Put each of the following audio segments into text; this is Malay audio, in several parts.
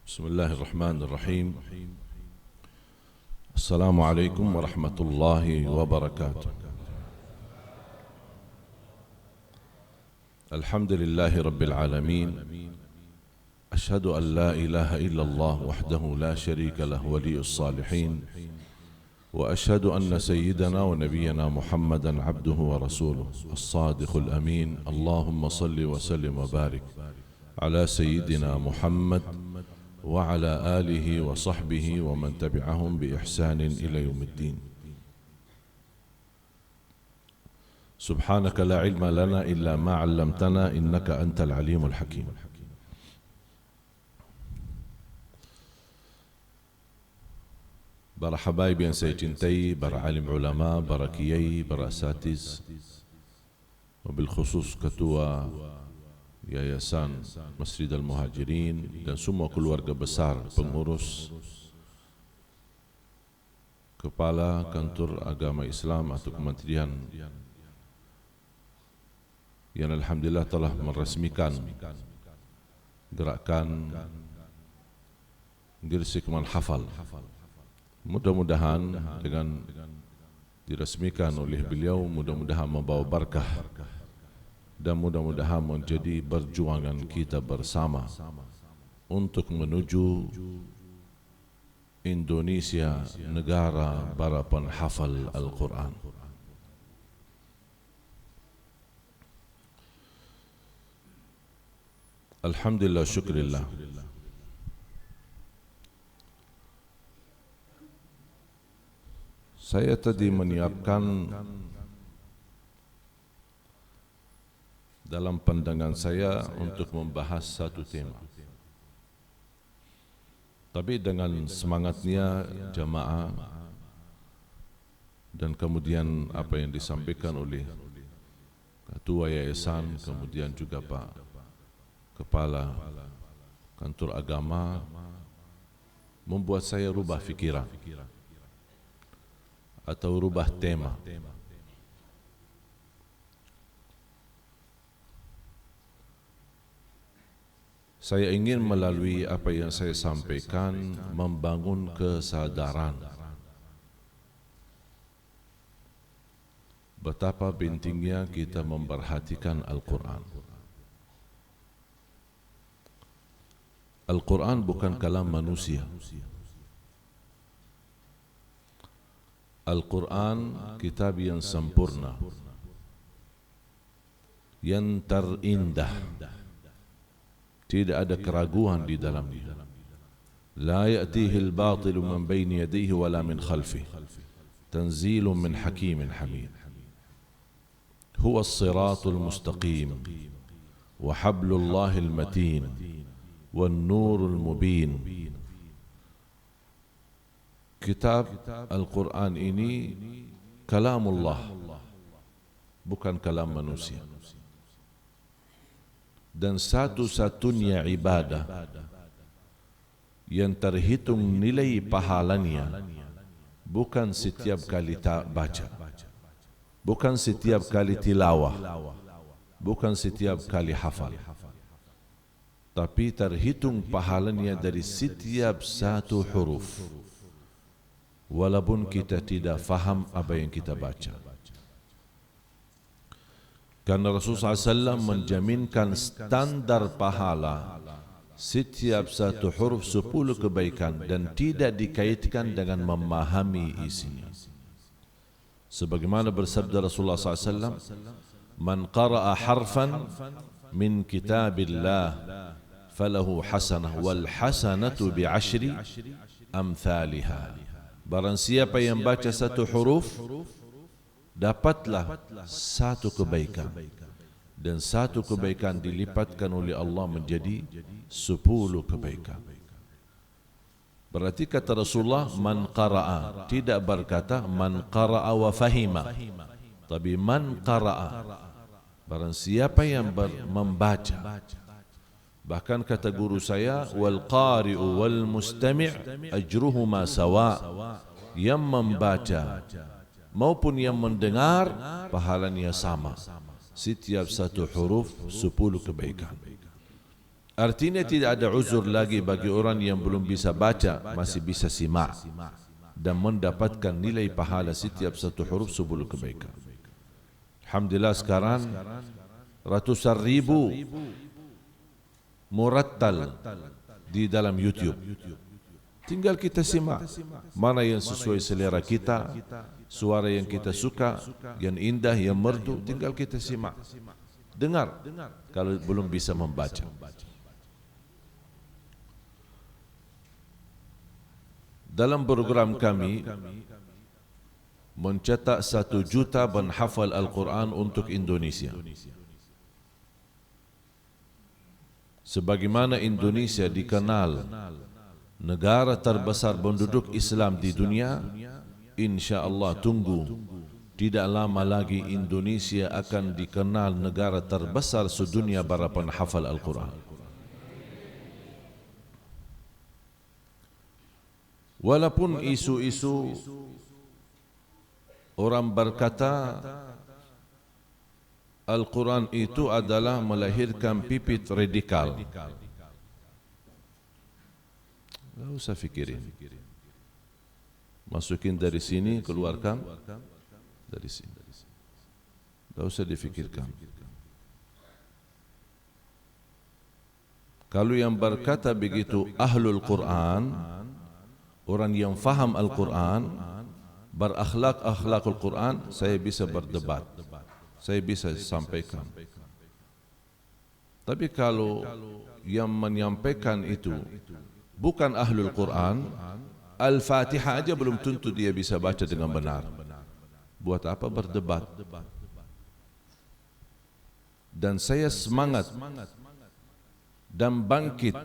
بسم الله الرحمن الرحيم. السلام عليكم ورحمة الله وبركاته. الحمد لله رب العالمين، أشهد أن لا إله إلا الله وحده لا شريك له ولي الصالحين، وأشهد أن سيدنا ونبينا محمدا عبده ورسوله الصادق الأمين. اللهم صل وسلم وبارك على سيدنا محمد وعلى آله وصحبه ومن تبعهم بإحسان إلى يوم الدين. سبحانك لا علم لنا إلا ما علمتنا إنك أنت العليم الحكيم. Para habaib yang saya cintai, para alim ulama, para kiai, para asatiz, wabil khusus ketua Yayasan Masjid Al-Muhajirin dan semua keluarga besar pengurus, kepala kantor agama Islam atau kementerian yang alhamdulillah telah meresmikan gerakan Gresik Manhafal. Mudah-mudahan dengan diresmikan oleh beliau, mudah-mudahan membawa berkah dan mudah-mudahan menjadi perjuangan kita bersama untuk menuju Indonesia, negara para penghafal Al-Quran. Alhamdulillah, syukurillah. Saya tadi menyiapkan dalam pandangan saya untuk membahas satu tema, tapi dengan semangatnya jamaah dan kemudian apa yang disampaikan oleh ketua yayasan, kemudian juga Pak Kepala Kantor Agama, membuat saya rubah fikiran atau rubah tema. Saya ingin melalui apa yang saya sampaikan membangun kesadaran betapa pentingnya kita memperhatikan Al-Quran. Al-Quran bukan kalam manusia. Al-Quran kitab yang sempurna, yang terindah, tidak ada keraguan di dalamnya. La ya'tihi al-batilu min bayni yadayhi wala min khalfihi, tanzilun min hakimin hamid. Huwa as-siratul mustaqim wa hablullahil matin wan nurul mubin. Kitab Al-Quran ini kalamullah, bukan kalam manusia. Dan satu-satunya ibadah yang terhitung nilai pahalanya bukan setiap kali baca, bukan setiap kali tilawah, bukan setiap kali hafal, tapi terhitung pahalanya dari setiap satu huruf, walaupun kita tidak faham apa yang kita baca. Karena Rasulullah SAW menjaminkan standar pahala setiap satu huruf 10 kebaikan dan tidak dikaitkan dengan memahami isinya. Sebagaimana bersabda Rasulullah SAW, "Man qara'a harfan min kitabillah falahu hasanah wal hasanatu bi'ashri amthaliha." Barang siapa yang baca satu huruf, dapatlah satu kebaikan, dan satu kebaikan dilipatkan oleh Allah menjadi 10 kebaikan. Berarti kata Rasulullah, man qara'a, tidak berkata man qara'a wa fahima, tapi man qara'a, barang siapa yang membaca. Bahkan kata guru saya, wal qari'u wal mustami' ajruhuma sawa, yang membaca maupun yang mendengar pahalanya sama, setiap satu huruf 10 kebaikan. Artinya tidak ada uzur lagi bagi orang yang belum bisa baca, masih bisa simak dan mendapatkan nilai pahala setiap satu huruf 10 kebaikan. Alhamdulillah sekarang ratusan ribu murattal di dalam YouTube. Tinggal kita simak mana yang sesuai selera kita, suara yang kita suka, yang indah, yang merdu, tinggal kita simak. Dengar kalau belum bisa membaca. Dalam program kami mencetak 1 juta penghafal Al-Quran untuk Indonesia. Sebagaimana Indonesia dikenal negara terbesar penduduk Islam di dunia, insya-Allah tunggu tidak lama lagi Indonesia akan dikenal negara terbesar sedunia para penghafal Al-Quran. Walaupun isu-isu orang berkata Al-Quran itu adalah melahirkan pipit radikal. Tidak usah fikirin. Masukin dari sini, keluarkan dari sini. Tidak usah difikirkan. Kalau yang berkata begitu ahlul Quran, orang yang faham Al-Quran, berakhlak-akhlakul Quran, saya bisa berdebat, saya bisa sampaikan. Tapi kalau yang menyampaikan itu bukan ahlul Quran, Al-Fatihah aja belum tentu dia bisa baca dengan benar. Buat apa berdebat? Dan saya semangat dan bangkit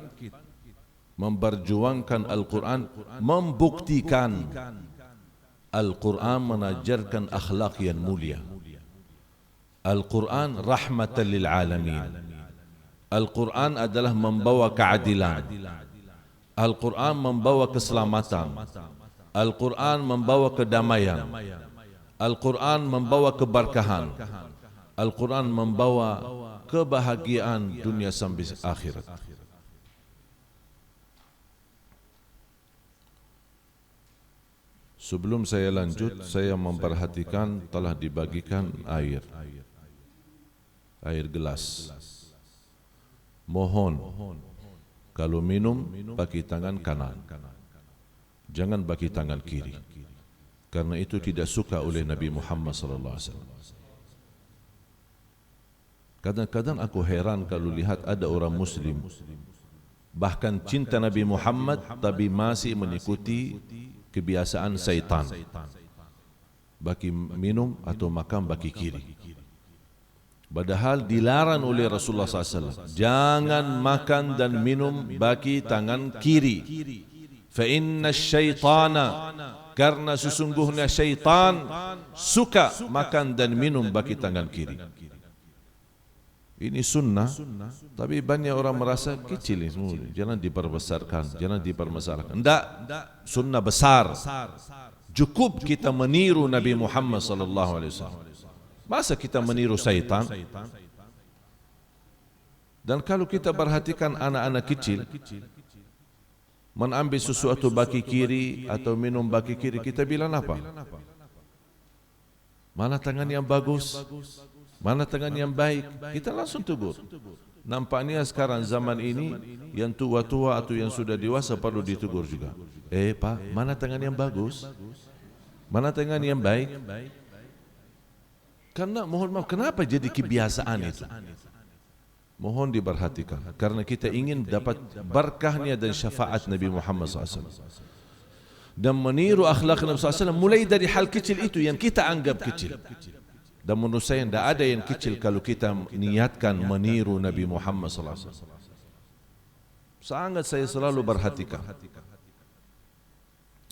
memperjuangkan Al-Quran, membuktikan Al-Quran mengajarkan akhlak yang mulia. Al-Quran rahmatan lil alamin. Al-Quran adalah membawa keadilan. Al-Quran membawa keselamatan. Al-Quran membawa kedamaian. Al-Quran membawa keberkahan. Al-Quran membawa kebahagiaan dunia sampai akhirat. Sebelum saya lanjut, saya memperhatikan telah dibagikan air gelas. Mohon kalau minum pakai tangan kanan, jangan pakai tangan kiri, karena itu tidak suka oleh Nabi Muhammad SAW. Kadang-kadang aku heran kalau lihat ada orang Muslim bahkan cinta Nabi Muhammad tapi masih mengikuti kebiasaan syaitan, bagi minum atau makan bagi kiri. Padahal dilarang oleh Rasulullah SAW, jangan makan dan minum bagi tangan kiri. Fa inna syaitana, karena sesungguhnya syaitan suka makan dan minum bagi tangan kiri. Ini sunnah, tapi banyak orang merasa kecil ini, jangan diperbesarkan, jangan dipermasalahkan. Tidak, sunnah besar. Cukup kita meniru Nabi Muhammad SAW. Masa kita meniru syaitan? Dan kalau kita perhatikan anak-anak kecil mengambil sesuatu bagi kiri atau minum bagi kiri, kita bilang apa? Mana tangan yang bagus? Mana tangan yang baik? Kita langsung tegur. Nampaknya sekarang zaman ini yang tua-tua atau yang sudah dewasa perlu ditegur juga. Pak, mana tangan yang bagus? Mana tangan yang baik? Karena mohon maaf, kenapa jadi kebiasaan itu? Mohon diperhatikan, karena kita ingin dapat berkahnya dan syafaat Nabi Muhammad SAW. Dan meniru akhlak Nabi SAW mulai dari hal kecil itu yang kita anggap kecil. Dan menurut saya tidak ada yang kecil kalau kita niatkan meniru Nabi Muhammad SAW. Sangat saya selalu perhatikan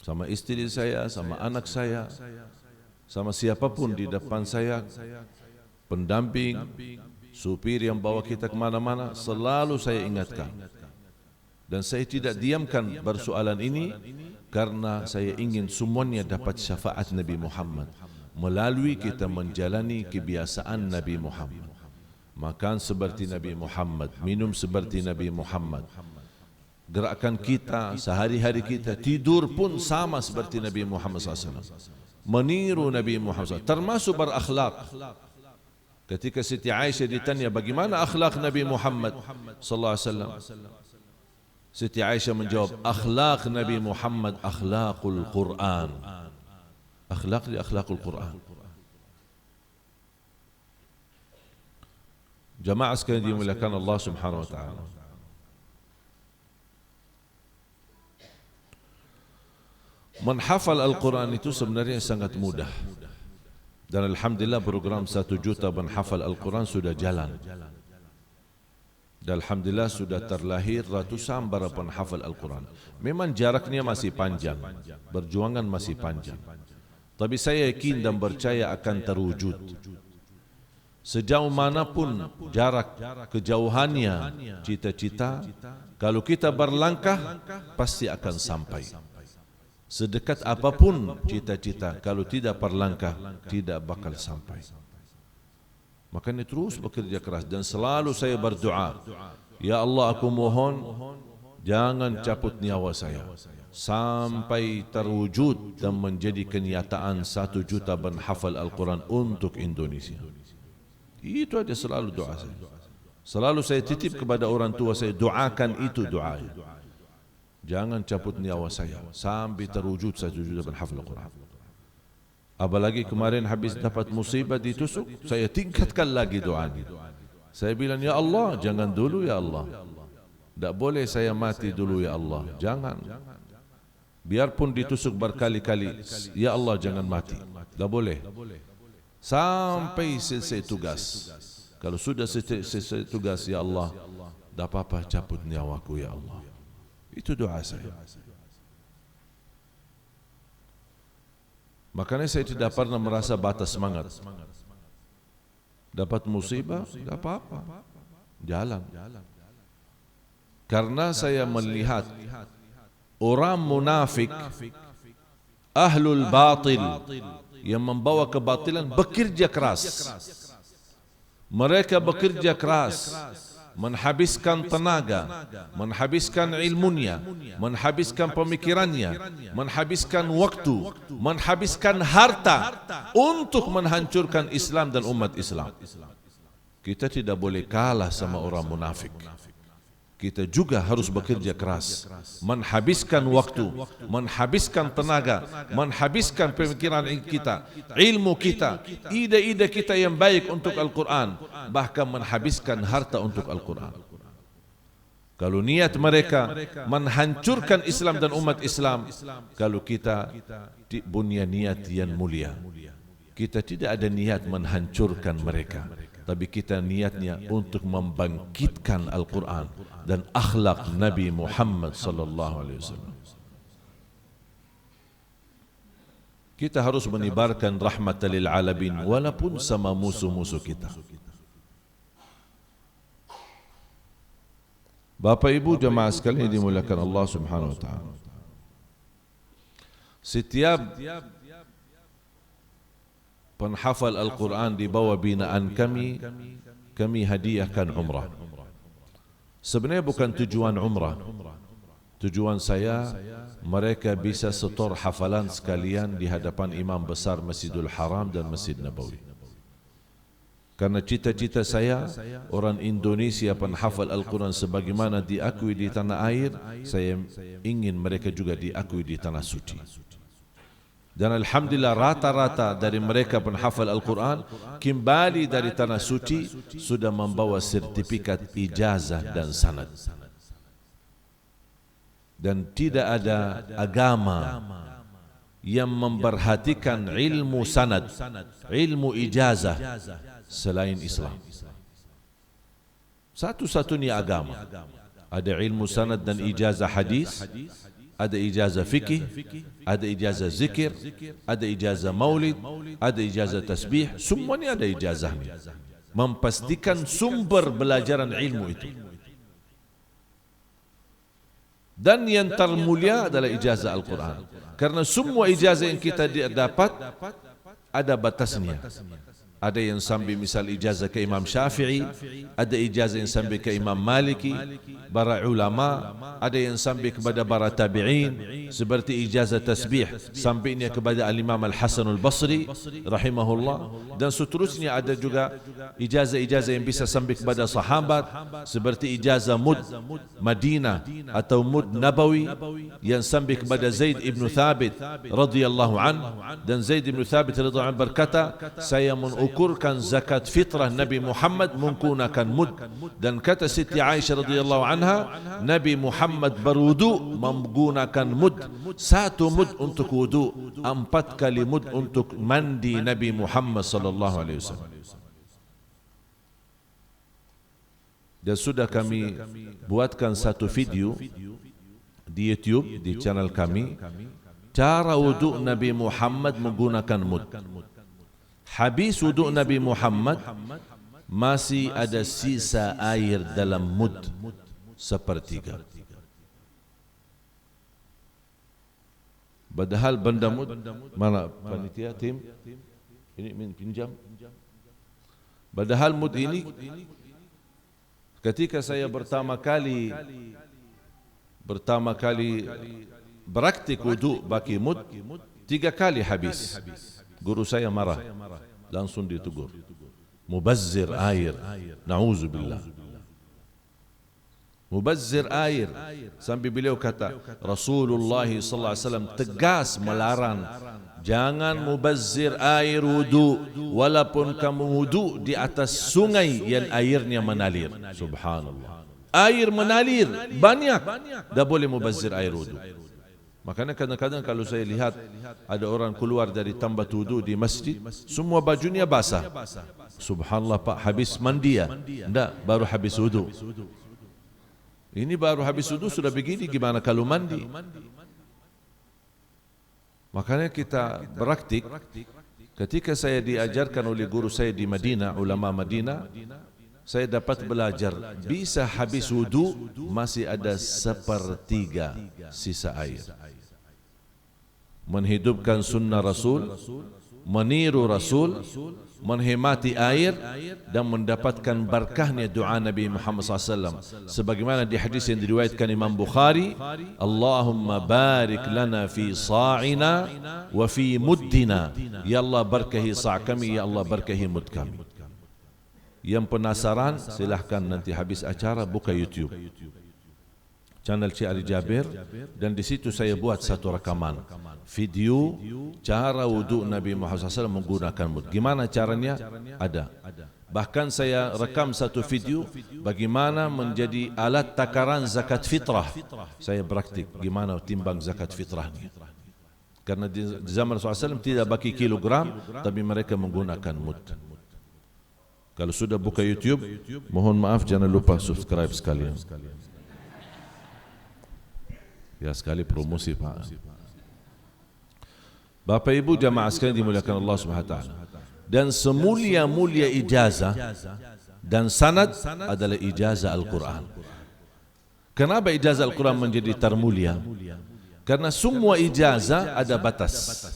sama istri saya, sama anak saya, sama siapapun di depan saya, pendamping, supir yang bawa kita kemana-mana, selalu saya ingatkan. Dan saya tidak diamkan persoalan ini karena saya ingin semuanya dapat syafaat Nabi Muhammad melalui kita menjalani kebiasaan Nabi Muhammad. makan seperti Nabi Muhammad, minum seperti Nabi Muhammad. Gerakan kita, sehari-hari kita, tidur pun sama seperti Nabi Muhammad SAW. Meniru Nabi Muhammad SAW, termasuk berakhlak. Ketika Siti Aisyah ditanya bagaimana akhlak Nabi Muhammad SAW, Siti Aisyah menjawab, akhlak Nabi Muhammad akhlakul Quran. Akhlak di akhlakul Quran. Jamaah sekalian dimuliakan Allah Subhanahu wa taala. Menghafal Al-Quran itu sebenarnya sangat mudah. Dan alhamdulillah program 1 juta menghafal Al-Quran sudah jalan. Dan alhamdulillah sudah terlahir ratusan para penghafal Al-Quran. Memang jaraknya masih panjang, perjuangan masih panjang. Tapi saya yakin dan percaya akan terwujud. Sejauh manapun jarak kejauhannya cita-cita, kalau kita berlangkah pasti akan sampai. Sedekat apapun cita-cita, kalau tidak berlangkah tidak bakal sampai. Makanya terus bekerja keras dan selalu saya berdoa, ya Allah, aku mohon jangan cabut nyawa saya sampai terwujud dan menjadi kenyataan 1 juta penghafal Al-Quran untuk Indonesia. Itu aja selalu doa saya. Selalu saya titip kepada orang tua saya, doakan itu doanya. Jangan cabut nyawa saya sampai terwujud 1 juta penghafal Al-Quran. Apalagi kemarin habis dapat musibah ditusuk, saya tingkatkan lagi doanya. Saya bilang, ya Allah, jangan dulu ya Allah. Tak boleh saya mati dulu ya Allah. Jangan. Biarpun ditusuk berkali-kali, ya Allah jangan mati. Tak boleh. Sampai selesai tugas. Kalau sudah selesai tugas, ya Allah, tak apa-apa cabut nyawaku ya Allah. Itu doa saya. Makanya saya tidak pernah merasa batas semangat. Dapat musibah, tak apa-apa, jalan. Karena saya melihat orang munafik, ahlul batil, yang membawa kebatilan bekerja keras. Mereka bekerja keras, menghabiskan tenaga, menghabiskan ilmunya, menghabiskan pemikirannya, menghabiskan waktu, menghabiskan harta untuk menghancurkan Islam dan umat Islam. Kita tidak boleh kalah sama orang munafik. Kita juga harus bekerja keras, menghabiskan waktu, menghabiskan tenaga, menghabiskan pemikiran kita, ilmu kita, ide-ide kita yang baik untuk Al-Quran, bahkan menghabiskan harta untuk Al-Quran. Kalau niat mereka menghancurkan Islam dan umat Islam, kalau kita punya niat yang mulia, kita tidak ada niat menghancurkan mereka, tapi kita niatnya untuk membangkitkan Al-Quran dan akhlak Nabi Muhammad sallallahu alaihi wasallam. Kita harus menyebarkan rahmatan lil alamin walaupun sama musuh-musuh kita. Bapak Ibu jemaah sekalian dimuliakan Allah Subhanahu wa taala. Setiap penghafal Al-Quran di bawah binaan kami hadiahkan umrah. Sebenarnya bukan tujuan umrah. Tujuan saya, mereka bisa setor hafalan sekalian di hadapan imam besar Masjidul Haram dan Masjid Nabawi. Karena cita-cita saya, orang Indonesia penghafal Al-Quran sebagaimana diakui di tanah air, saya ingin mereka juga diakui di tanah suci. Dan alhamdulillah rata-rata dari mereka penghafal Al-Quran kembali dari tanah suci sudah membawa sertifikat ijazah dan sanad. Dan tidak ada agama yang memperhatikan ilmu sanad, ilmu ijazah selain Islam. Satu-satunya agama ada ilmu sanad dan ijazah hadis, ada ijazah fikih, ada ijazah zikir, ada ijazah maulid, ada ijazah tasbih, semuanya ada ijazahnya. Memastikan sumber belajaran ilmu itu. Dan yang termulia adalah ijazah Al-Quran. Karena semua ijazah yang kita dapat ada batasnya. Ada yang sambil misal ijazah ke Imam Syafi'i, ada ijazah yang sambil ke Imam Maliki, para ulama, ada yang sambil kepada para tabi'in, seperti ijazah tasbih sampainya kepada Al-Imam Al-Hasan Al-Basri rahimahullah, dan seterusnya. Ada juga ijazah-ijazah yang bisa sambil kepada sahabat, seperti ijazah mud Madinah atau mud Nabawi yang sambil kepada Zaid ibn Thabit radhiyallahu an. Dan Zaid ibn Thabit radhiyallahu an berkata, saya mengukurkan zakat fitrah Nabi Muhammad menggunakan mud. Dan kata Siti Aisyah radhiyallahu anha, Nabi Muhammad berwudu menggunakan mud. 1 mud untuk wudu, 4 kali mud untuk mandi Nabi Muhammad sallallahu alaihi wasallam. Dan sudah kami buatkan satu video di YouTube, di channel kami, cara wudu Nabi Muhammad menggunakan mud. Habis wudu Nabi Muhammad, masih ada sisa air dalam mud sepertiga. Padahal benda mud, mana panitia tim ini pinjam. Padahal mud ini, ketika saya pertama kali praktik wudu pakai mud, 3 kali habis. Guru saya marah, langsung ditegur, mubazzir air, na'udzubillah, mubazzir air. Sampai beliau kata, Rasulullah sallallahu alaihi wasallam tegas melarang, jangan mubazzir air wudu, walaupun kamu wudu di atas sungai yang airnya menalir. Subhanallah, air menalir banyak, dah boleh mubazzir air wudu. Makanya kadang-kadang kalau saya lihat ada orang keluar dari tempat wudu di masjid, semua bajunya basah. Subhanallah, Pak, habis mandi ya? Enggak, baru habis wudu. Ini baru habis wudu sudah begini, gimana kalau mandi? Makanya kita praktik. Ketika saya diajarkan oleh guru saya di Madinah, ulama Madinah, saya dapat belajar, bisa habis wudu masih ada 1/3 sisa air. Menghidupkan sunnah Rasul, meniru Rasul, menghemati air, dan mendapatkan berkahnya doa Nabi Muhammad SAW. Sebagaimana di hadis yang diriwayatkan Imam Bukhari, Allahumma barik lana fi sa'ina wa fi muddina. Ya Allah berkahi sa' kami, ya Allah berkahi mud kami. Yang penasaran, silahkan nanti habis acara buka YouTube channel Cik Ali Jabir, dan di situ saya buat satu rekaman video cara wudu Nabi Muhammad SAW menggunakan mud. Gimana caranya? Ada. Bahkan saya rekam satu video bagaimana menjadi alat takaran zakat fitrah. Saya praktik gimana timbang zakat fitrahnya. Karena di zaman Rasulullah SAW tidak bagi kilogram, tapi mereka menggunakan mud. Kalau sudah buka YouTube, mohon maaf jangan lupa subscribe sekalian. Ya, sekali promosi, Pak. Bapak Ibu jamaah sekalian dimuliakan Allah Subhanahu wa taala. Dan semulia-mulia ijazah dan sanad adalah ijazah Al-Quran. Kenapa ijazah Al-Quran menjadi termulia? Karena semua ijazah ada batas.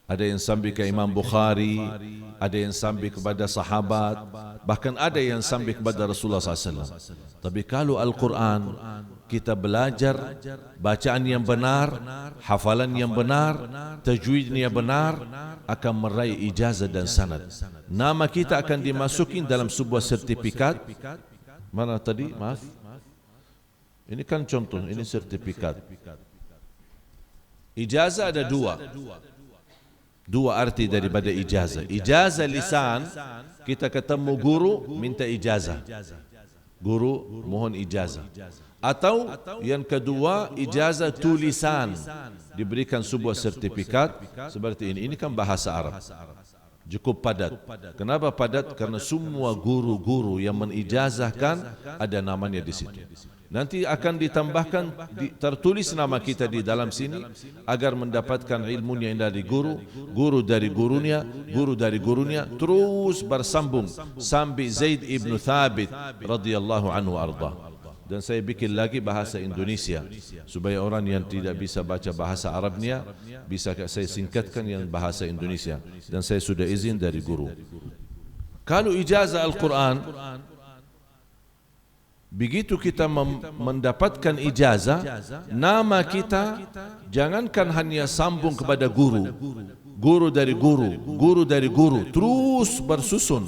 Ada yang sampai ke Imam Bukhari, ada yang sampai kepada sahabat, bahkan ada yang sampai kepada Rasulullah SAW. Tapi kalau Al-Quran, kita belajar bacaan yang benar, hafalan yang benar, tajwidnya benar, akan meraih ijazah dan sanad. Nama kita akan dimasukin dalam sebuah sertifikat. Mana tadi? Maaf. Ini kan contoh, ini sertifikat. Ijazah ada dua arti daripada ijazah. Ijazah lisan, kita ketemu guru minta ijazah, guru mohon ijazah. Atau yang kedua, ijazah tulisan, diberikan sebuah sertifikat seperti ini. Ini kan bahasa Arab, cukup padat. Kenapa padat? Karena semua guru-guru yang menijazahkan ada namanya di situ. Nanti akan ditambahkan, tertulis nama kita di dalam sini agar mendapatkan ilmunya dari guru, guru dari gurunya, guru dari gurunya, terus bersambung sampai Zaid ibn Thabit radhiyallahu anhu arda. dan saya bikin lagi bahasa Indonesia supaya orang yang tidak bisa baca bahasa Arabnya bisa saya singkatkan yang bahasa Indonesia, dan saya sudah izin dari guru. Kalau ijazah Al-Quran, begitu kita mendapatkan ijazah, nama kita jangankan hanya sambung kepada guru, guru dari guru, guru dari guru, terus bersusun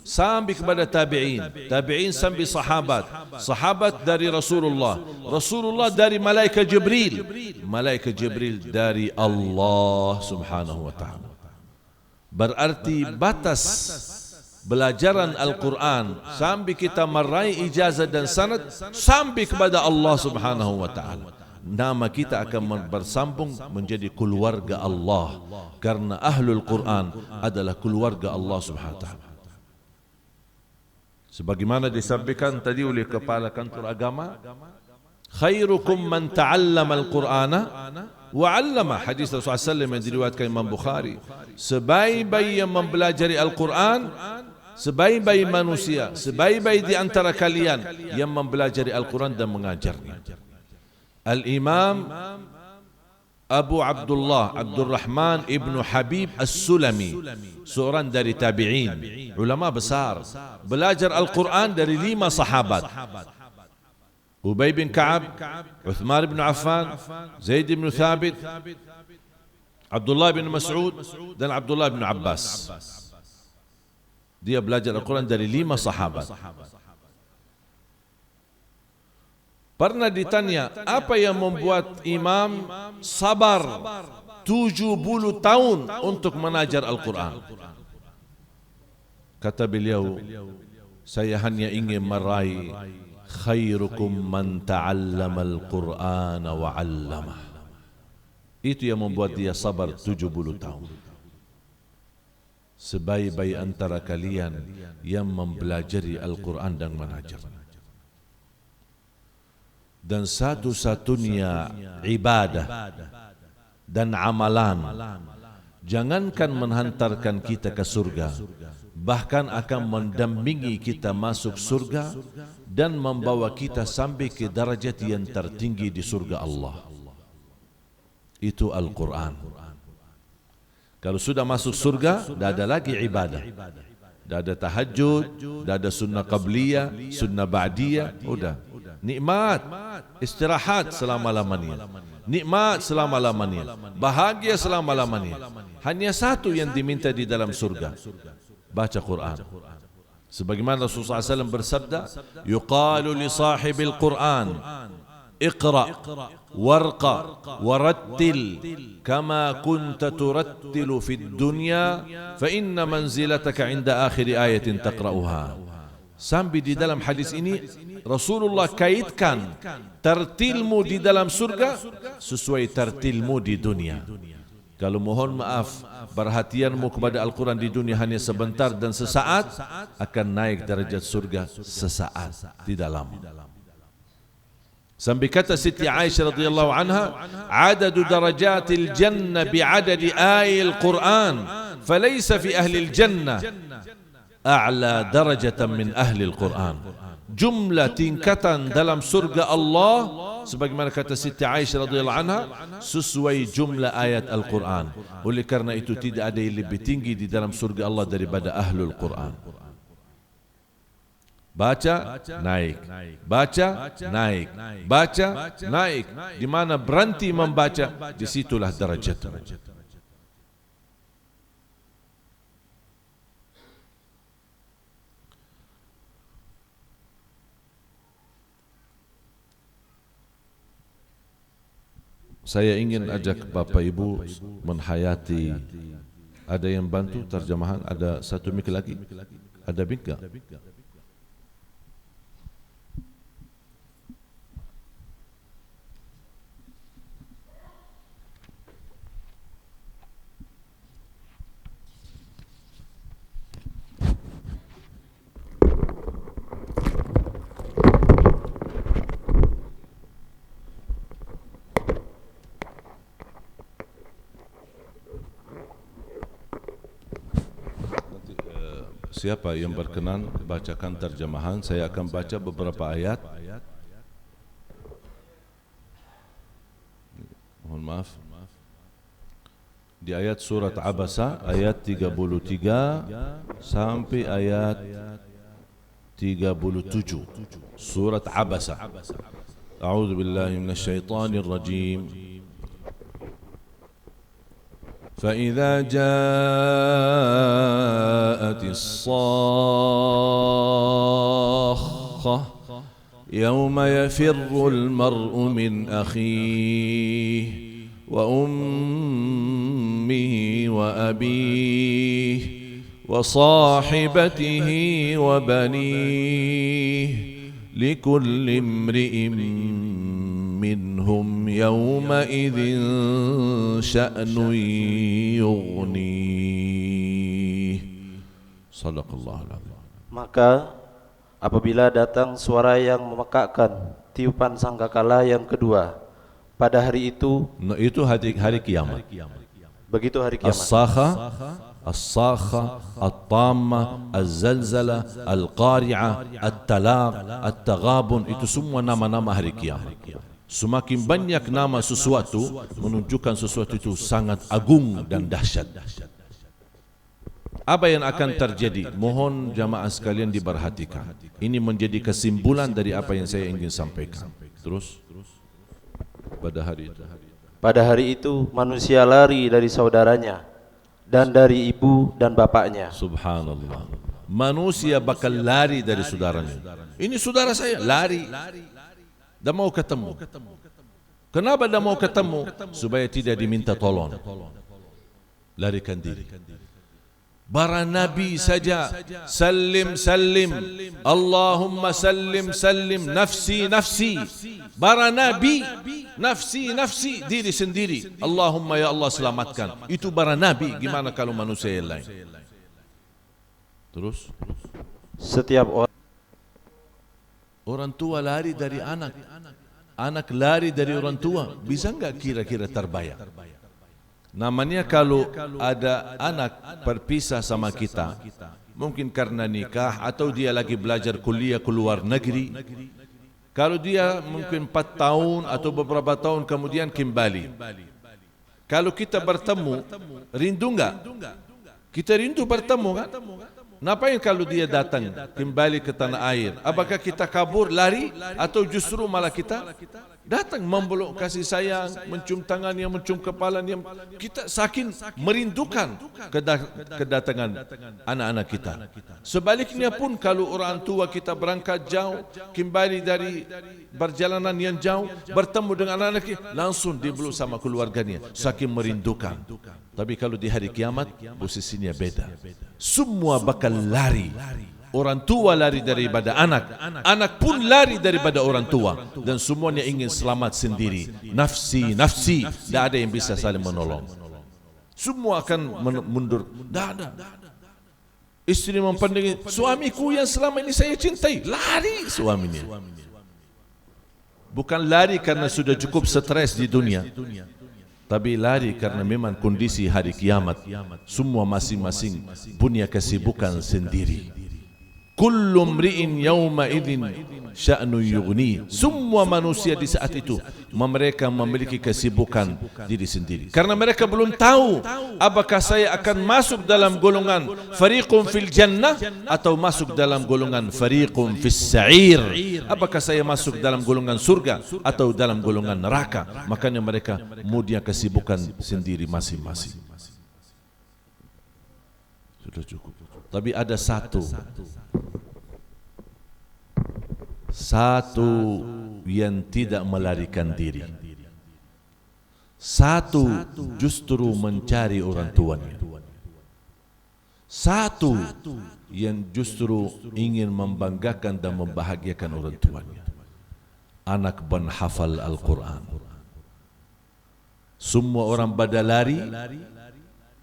sampai kepada tabi'in, tabi'in sampai sahabat, sahabat dari Rasulullah, Rasulullah dari malaikat Jibril, malaikat Jibril dari Allah subhanahu wa ta'ala. Berarti batas belajaran Al-Quran sampai kita meraih ijazah dan sanad sampai kepada Allah subhanahu wa ta'ala. Nama kita akan bersambung menjadi keluarga Allah, karena Ahlul Quran adalah keluarga Allah subhanahu wa ta'ala. Sebagaimana disampaikan tadi oleh Kepala Kantor Agama, khairukum man ta'allama al-Qur'ana wa 'allama. Hadis Rasulullah SAW yang diriwayatkan Imam Bukhari. Sebaik-baik yang mempelajari Al-Quran, sebaik-baik manusia, sebaik-baik di antara kalian yang mempelajari Al-Quran dan mengajarnya. Al-Imam Abu Abdullah Abdurrahman ibn Habib As-Sulami, seorang dari tabi'in, ulama besar, belajar Al-Quran dari 5 sahabat: Ubay bin Ka'ab, Uthman bin Affan, Zaid bin Thabit, Abdullah bin Mas'ud dan Abdullah bin Abbas. Dia belajar Al-Quran dari 5 sahabat. Pernah ditanya, apa yang membuat imam sabar 70 tahun untuk mengajar Al-Quran? Kata beliau, saya hanya ingin meraih khairukum man ta'allama al-Quran wa 'allamah. Itu yang membuat dia sabar 70 tahun. Sebaik-baik antara kalian yang mempelajari Al-Quran dan mengajar. Dan satu-satunya ibadah dan amalan, jangankan menghantarkan kita ke surga, bahkan akan mendampingi kita masuk surga dan membawa kita sampai ke derajat yang tertinggi di surga Allah. Itu Al-Quran. Kalau sudah masuk surga, tidak ada lagi ibadah, tidak ada tahajud, tidak ada sunnah qabliyah, sunnah ba'diyah. Sudah nikmat, istirahat selama-lamanya, nikmat selama-lamanya, bahagia selama-lamanya. Hanya satu yang diminta di dalam surga, baca Quran. Sebagaimana Rasulullah SAW bersabda, yuqalu li sahibil Quran, iqra warqa warattil kama kunta turattilu fid dunya fa inna manzilataka inda akhir ayatin taqra'uha. Sampai di dalam hadis ini Rasulullah kaitkan tartilmu di dalam surga sesuai tartilmu di dunia. Kalau mohon maaf, perhatianmu kepada Al-Quran di dunia hanya sebentar dan sesaat, akan naik derajat surga sesaat tidak lama. Sampai kata Siti Aisyah radhiyallahu anha, adadu darajatil jannah bi'adadi ayil Quran, falaysa fi ahli al-jannah a'la darajatan min ahli al-Quran. Jumlah tingkatan dalam surga Allah, sebagaimana kata Siti Aisyah radhiyallahu anha, sesuai jumlah ayat Al-Quran. Oleh karena itu tidak ada yang lebih tinggi di dalam surga Allah daripada ahlul Quran. Baca, naik. Baca, naik. Baca, naik. Di mana berhenti membaca, disitulah derajatmu. Saya ingin ajak Bapak Ibu menghayati. Ada yang bantu terjemahan? Ada satu mic lagi? Ada mic enggak? Siapa yang berkenan bacakan terjemahan? Saya akan baca beberapa ayat. di ayat surat Abasa ayat 33 sampai ayat 37. Surat Abasa. A'udzu billahi minasyaitonir rajim. فإذا جاءت الصاخة يوم يفر المرء من أخيه وأمه وأبيه وصاحبته وبنيه لكل امرئ منهم يومئذ شأن يغنيه. صدق الله العظيم. Maka apabila datang suara yang memekakkan, tiupan sangkakala yang kedua, pada hari itu, itu hari kiamat. begitu hari kiamat. As-sakha, at-tamma, az-zalzala, al-qari'ah, at-talaq, at-taghabun, itu semua nama-nama hari kiamat. Semakin banyak nama sesuatu menunjukkan sesuatu itu sangat agung dan dahsyat. Apa yang akan terjadi? Mohon jamaah sekalian diperhatikan. Ini menjadi kesimpulan dari apa yang saya ingin sampaikan. Terus pada hari itu manusia lari dari saudaranya dan dari ibu dan bapaknya. Subhanallah. Manusia bakal lari dari saudaranya. Ini saudara saya, lari. Dah mau ketemu. Kenapa dah mau ketemu? Supaya tidak diminta tolong. Larikan diri. Para nabi saja, salim salim, Allahumma salim salim, nafsi nafsi. Para nabi, nafsi nafsi, diri sendiri. Allahumma ya Allah selamatkan. Itu para nabi. Gimana kalau manusia yang lain? Terus Setiap orang tua lari dari anak, anak lari dari orang tua. Bisa enggak kira-kira terbayang? Namanya kalau ada anak berpisah sama kita, mungkin karena nikah atau dia lagi belajar kuliah keluar negeri. Kalau dia mungkin 4 tahun atau beberapa tahun kemudian kembali. Kalau kita bertemu, rindu enggak? Kita rindu bertemu kan? Ngapain kalau dia datang kembali ke tanah air? Apakah kita kabur, lari, atau justru malah kita datang memeluk, kasih sayang, mencium tangannya, mencium kepalanya? Kita saking merindukan kedatangan anak-anak kita. Sebaliknya pun kalau orang tua kita berangkat jauh, kembali dari perjalanan yang jauh, bertemu dengan anak kita, langsung dipeluk sama keluarganya, saking merindukan. Tapi kalau di hari kiamat, posisinya beda. Semua bakal lari. Orang tua lari daripada anak, anak pun lari daripada orang tua, dan semuanya ingin selamat sendiri. Nafsi, nafsi, tidak ada yang bisa saling menolong. Semua akan mundur. Tidak ada. Istri memandang, suamiku yang selama ini saya cintai, lari suaminya. Bukan lari karena sudah cukup stres di dunia, tapi lari karena memang kondisi hari kiamat. Semua masing-masing punya kesibukan sendiri. Kullu mri'in yawma idzin sya'nu yughni. Semua manusia di saat itu mereka memiliki kesibukan diri sendiri. Karena mereka belum tahu apakah saya akan masuk dalam golongan fariqun fil jannah atau masuk dalam golongan fariqun fis sa'ir. Apakah saya masuk dalam golongan surga atau dalam golongan neraka? Makanya mereka punya kesibukan sendiri masing-masing. Sudah cukup. Tapi ada satu yang tidak melarikan diri. Satu justru mencari orang tuanya. Satu yang justru ingin membanggakan dan membahagiakan orang tuanya. Anak penghafal Al-Quran. Semua orang pada lari,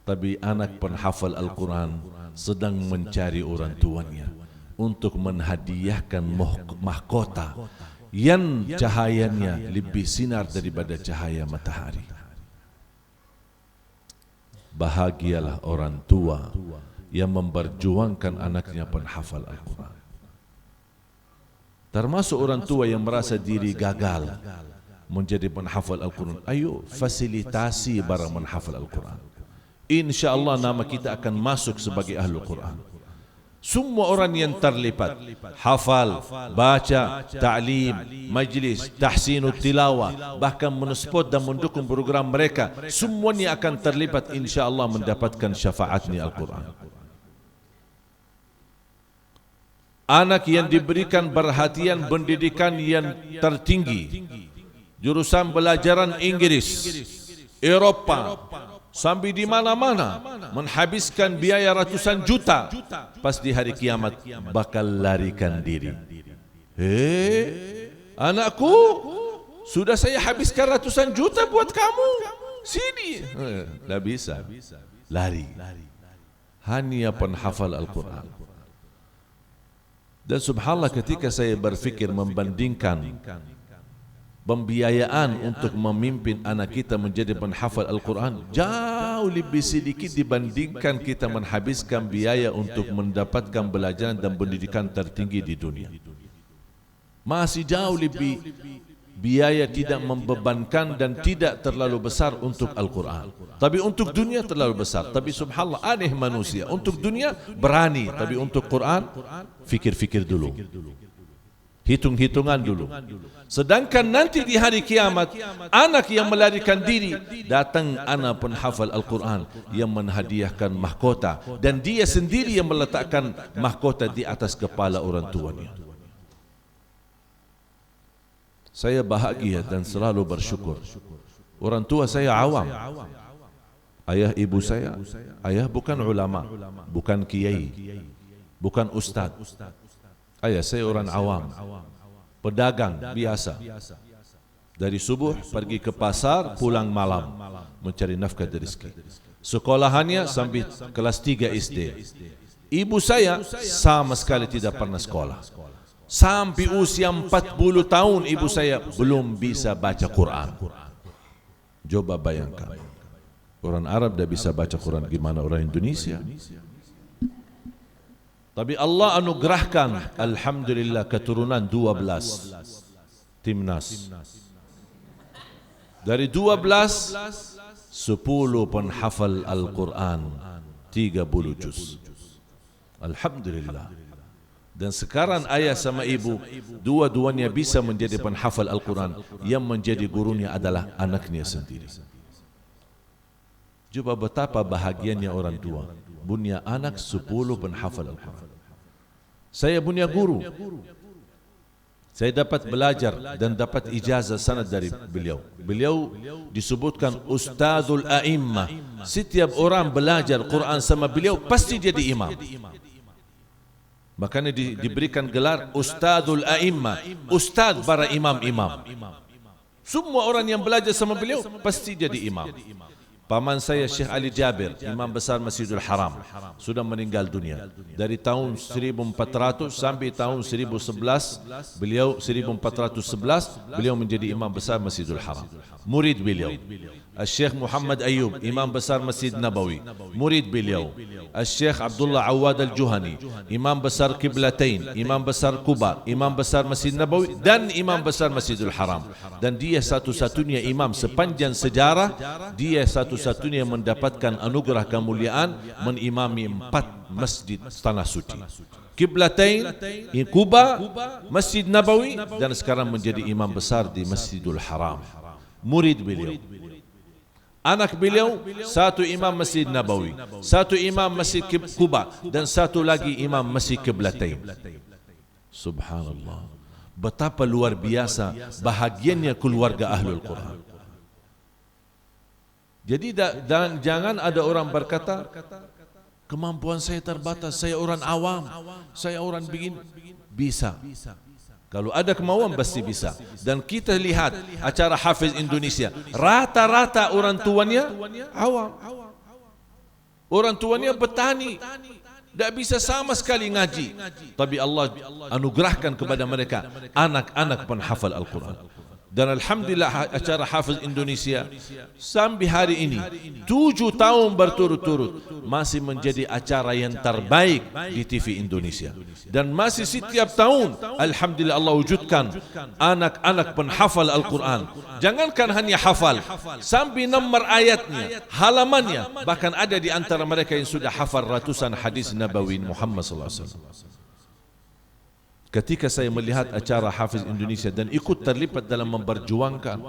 tapi anak penghafal Al-Quran sedang mencari orang tuanya untuk menghadiahkan mahkota yang cahayanya lebih sinar daripada cahaya matahari. Bahagialah orang tua yang memperjuangkan anaknya penghafal Al-Quran. Termasuk orang tua yang merasa diri gagal menjadi penghafal Al-Quran. Ayo fasilitasi para penghafal Al-Quran. insya-Allah nama kita akan masuk sebagai ahli Quran. Semua orang yang terlibat, hafal, baca, ta'lim, majlis, tahsinut tilawah, bahkan mensupport dan mendukung program mereka, semuanya akan terlibat insya-Allah mendapatkan syafaatnya Al-Quran. Anak yang diberikan perhatian pendidikan yang tertinggi, jurusan pelajaran Inggris, Eropah, sampai di mana-mana, menghabiskan biaya ratusan juta, pas di hari kiamat bakal larikan diri. Anakku, sudah saya habiskan ratusan juta buat kamu, sini. Tak bisa, lari. Hanya penghafal Al-Quran. Dan subhanallah, ketika saya berfikir membandingkan pembiayaan untuk memimpin anak kita menjadi penghafal Al-Quran, jauh lebih sedikit dibandingkan kita menghabiskan biaya untuk mendapatkan pelajaran dan pendidikan tertinggi di dunia. Masih jauh lebih biaya, tidak membebankan dan tidak terlalu besar untuk Al-Quran. Tapi untuk dunia terlalu besar. Tapi subhanallah, aneh manusia. Untuk dunia berani, tapi untuk Quran fikir-fikir dulu, hitung-hitungan dulu. Sedangkan nanti di hari kiamat, anak yang melarikan diri, datang anak penghafal Al-Quran yang menghadiahkan mahkota, dan dia sendiri yang meletakkan mahkota di atas kepala orang tuanya. Saya bahagia dan selalu bersyukur. Orang tua saya awam. Ayah ibu saya, ayah bukan ulama, bukan kiai, bukan ustaz. Ayah saya orang awam, pedagang biasa. Dari subuh pergi ke pasar, pulang malam mencari nafkah dan rezeki. Sekolahannya sampai kelas 3 SD. Ibu saya sama sekali tidak pernah sekolah. Sampai usia 40 tahun ibu saya belum bisa baca Quran. Coba bayangkan, orang Arab dah bisa baca Quran, gimana orang Indonesia? Tapi Allah anugerahkan, alhamdulillah, keturunan 12 timnas. Dari 12, 10 penghafal Al-Quran, 30 juz. Alhamdulillah. Dan sekarang ayah sama ibu, dua-duanya bisa menjadi penghafal Al-Quran. Yang menjadi gurunya adalah anaknya sendiri. Coba betapa bahagianya orang tua punya anak 10 penghafal Al-Quran. Saya punya guru, saya dapat belajar dan dapat ijazah sanad dari beliau. Beliau disebutkan Ustadzul A'immah. Setiap orang belajar Quran sama beliau pasti jadi imam. Makanya diberikan gelar Ustadzul A'immah, Ustadz para imam-imam. Semua orang yang belajar sama beliau pasti jadi imam. Paman saya Syekh Ali Jabir, imam besar Masjidil Haram, sudah meninggal dunia. Dari tahun 1400 sampai tahun 1011, beliau 1411 beliau menjadi imam besar Masjidil Haram. Murid beliau Syekh Muhammad Ayub, imam besar Masjid Nabawi, murid beliau Syekh Abdullah Awad Al-Juhani, imam besar Qiblatain, imam besar Kuba, imam besar Masjid Nabawi, dan imam besar Masjidil Haram. Dan dia satu-satunya imam sepanjang sejarah, dia satu-satunya yang mendapatkan anugerah kemuliaan mengimami 4 masjid tanah suci, Qiblatain, Kuba, Masjid Nabawi, dan sekarang menjadi imam besar di Masjidul Haram. Murid beliau, anak beliau, satu imam Masjid Nabawi, satu imam Masjid Kuba, dan satu lagi imam Masjid Qiblatain. Subhanallah, betapa luar biasa bahagianya keluarga Ahlul Quran. Jadi jangan ada orang berkata, kemampuan saya terbatas, saya orang awam, saya orang begini. Bisa. Kalau ada kemauan pasti bisa. Dan kita lihat acara Hafiz Indonesia, rata-rata orang tuanya awam. Orang tuanya petani, tidak bisa sama sekali ngaji. Tapi Allah anugerahkan kepada mereka anak-anak penghafal Al-Quran. Dan alhamdulillah acara Hafiz Indonesia sampai hari ini 7 tahun berturut-turut masih menjadi acara yang terbaik di TV Indonesia. Dan masih setiap tahun alhamdulillah Allah wujudkan anak-anak penghafal Al-Quran. Jangankan hanya hafal, sampai nomor ayatnya, halamannya, bahkan ada di antara mereka yang sudah hafal ratusan hadis Nabawi Muhammad sallallahu alaihi wasallam. Ketika saya melihat acara Hafiz Indonesia dan ikut terlibat dalam memperjuangkan,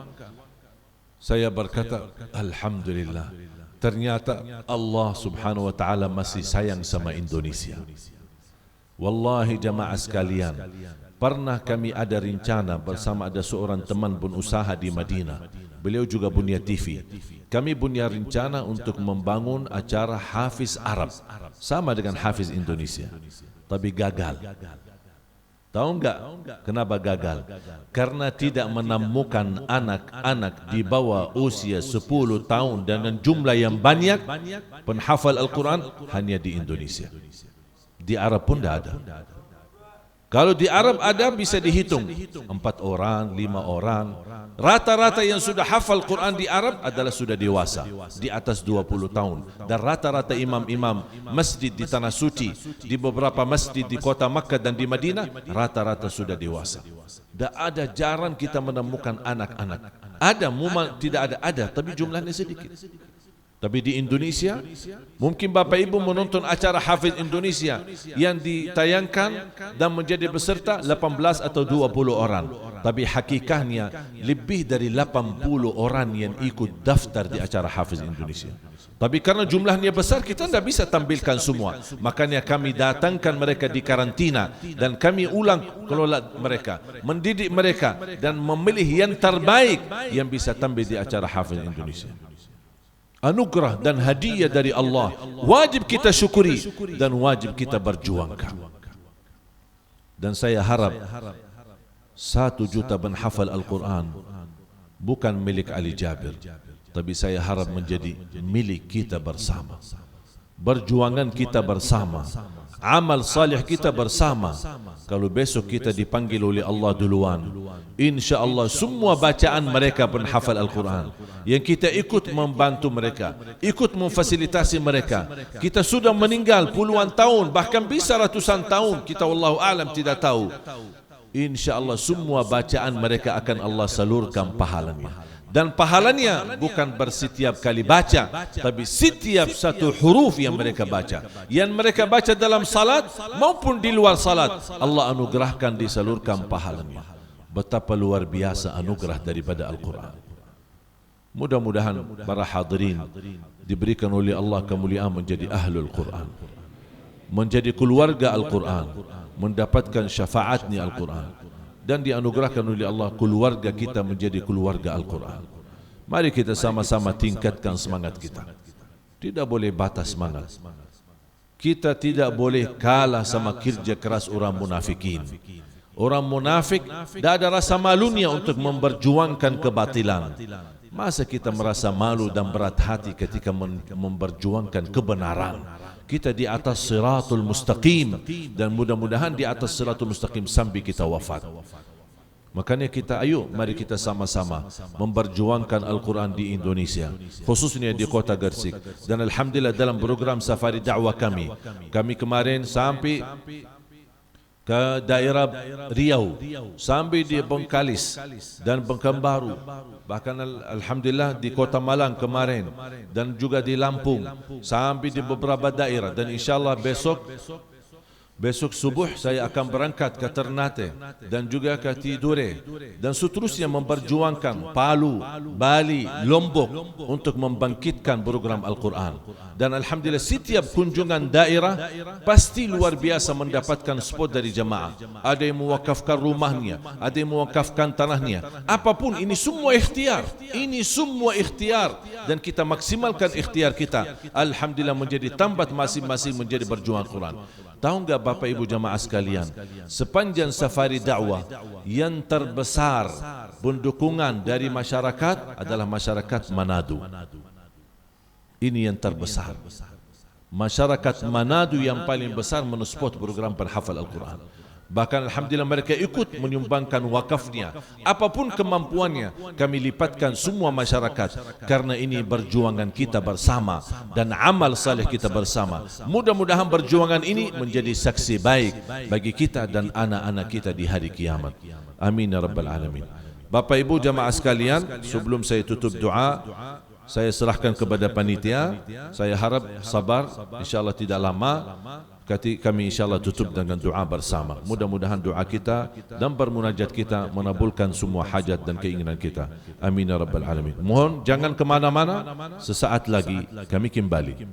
saya berkata, alhamdulillah, ternyata Allah subhanahu wa ta'ala masih sayang sama Indonesia. Wallahi jamaah sekalian, pernah kami ada rencana bersama ada seorang teman berusaha di Madinah. Beliau juga punya TV. Kami punya rencana untuk membangun acara Hafiz Arab sama dengan Hafiz Indonesia, tapi gagal. Tahu enggak kenapa gagal? Karena tidak menemukan anak-anak di bawah usia 10 tahun dengan jumlah yang banyak penghafal Al-Quran hanya di Indonesia. Di Arab pun tidak ada. Kalau di Arab ada bisa dihitung 4 orang, 5 orang. Rata-rata yang sudah hafal Quran di Arab adalah sudah dewasa, di atas 20 tahun. Dan rata-rata imam-imam masjid di Tanah Suci, di beberapa masjid di kota Makkah dan di Madinah, rata-rata sudah dewasa. Dan ada, jarang kita menemukan anak-anak. Ada, tidak ada, tapi jumlahnya sedikit. Tapi di Indonesia, mungkin Bapak Ibu menonton acara Hafiz Indonesia yang ditayangkan dan menjadi peserta 18 atau 20 orang. Tapi hakikatnya lebih dari 80 orang yang ikut daftar di acara Hafiz Indonesia. Tapi karena jumlahnya besar, kita tidak bisa tampilkan semua. Makanya kami datangkan mereka di karantina dan kami ulang kelola mereka, mendidik mereka dan memilih yang terbaik yang bisa tampil di acara Hafiz Indonesia. Anugerah dan hadiah dari Allah, wajib kita syukuri dan wajib kita berjuangkan. Dan saya harap 1 juta penghafal Al-Quran bukan milik Ali Jabir, tapi saya harap menjadi milik kita bersama. Berjuangan kita bersama, amal salih kita bersama. Kalau besok kita dipanggil oleh Allah duluan, insya Allah semua bacaan mereka penghafal Al-Quran yang kita ikut membantu mereka, ikut memfasilitasi mereka. Kita sudah meninggal puluhan tahun, bahkan bisa ratusan tahun, kita wallahu alam tidak tahu. Insya Allah semua bacaan mereka akan Allah salurkan pahalanya. Dan pahalanya bukan bersetiap kali baca, tapi setiap satu huruf yang mereka baca, yang mereka baca dalam salat maupun di luar salat, Allah anugerahkan disalurkan pahalanya. Betapa luar biasa anugerah daripada Al-Quran. Mudah-mudahan para hadirin diberikan oleh Allah kemuliaan menjadi ahlul Quran, menjadi keluarga Al-Quran, mendapatkan syafaatnya Al-Quran, dan dianugerahkan oleh Allah keluarga kita menjadi keluarga Al-Quran. Mari kita sama-sama tingkatkan semangat kita. Tidak boleh batas semangat. Kita tidak boleh kalah sama kerja keras orang munafikin. Orang munafik tidak ada rasa malunya untuk memperjuangkan kebatilan. Masa kita merasa malu dan berat hati ketika memperjuangkan kebenaran? Kita di atas siratul mustaqim, dan mudah-mudahan di atas siratul mustaqim sampai kita wafat. Makanya kita, ayo mari kita sama-sama memperjuangkan Al-Quran di Indonesia, khususnya di kota Gresik. Dan alhamdulillah dalam program safari dakwah kami kemarin sampai ke daerah Riau, sampai di Bengkalis dan Pekanbaru, bahkan alhamdulillah di Kota Malang kemarin, dan juga di Lampung, sampai di beberapa daerah. Dan insyaallah besok subuh saya akan berangkat ke Ternate dan juga ke Tidore, dan seterusnya memperjuangkan Palu, Bali, Lombok untuk membangkitkan program Al-Quran. Dan alhamdulillah setiap kunjungan daerah pasti luar biasa mendapatkan spot dari jemaah. Ada yang mewakafkan rumahnya, ada yang mewakafkan tanahnya. Apapun ini semua ikhtiar. Ini semua ikhtiar, dan kita maksimalkan ikhtiar kita. Alhamdulillah menjadi tambat masing-masing menjadi berjuang Quran. Tahu enggak Bapak Ibu jamaah sekalian, sepanjang safari dakwah yang terbesar pendukungan dari masyarakat adalah masyarakat Manado. Ini yang terbesar. Masyarakat Manado yang paling besar mensupport program penghafal Al-Quran. Bahkan alhamdulillah mereka ikut menyumbangkan wakafnya. Apapun kemampuannya, kami lipatkan semua masyarakat, karena ini perjuangan kita bersama dan amal saleh kita bersama. Mudah-mudahan perjuangan ini menjadi saksi baik bagi kita dan anak-anak kita di hari kiamat. Amin ya rabbal alamin. Bapak Ibu jamaah sekalian, sebelum saya tutup doa, saya serahkan kepada panitia. Saya harap sabar, insyaAllah tidak lama. Kami insyaAllah tutup dengan doa bersama. Mudah-mudahan doa kita dan bermunajat kita menabulkan semua hajat dan keinginan kita. Amin ya rabbal alamin. Mohon jangan ke mana-mana. Sesaat lagi kami kembali.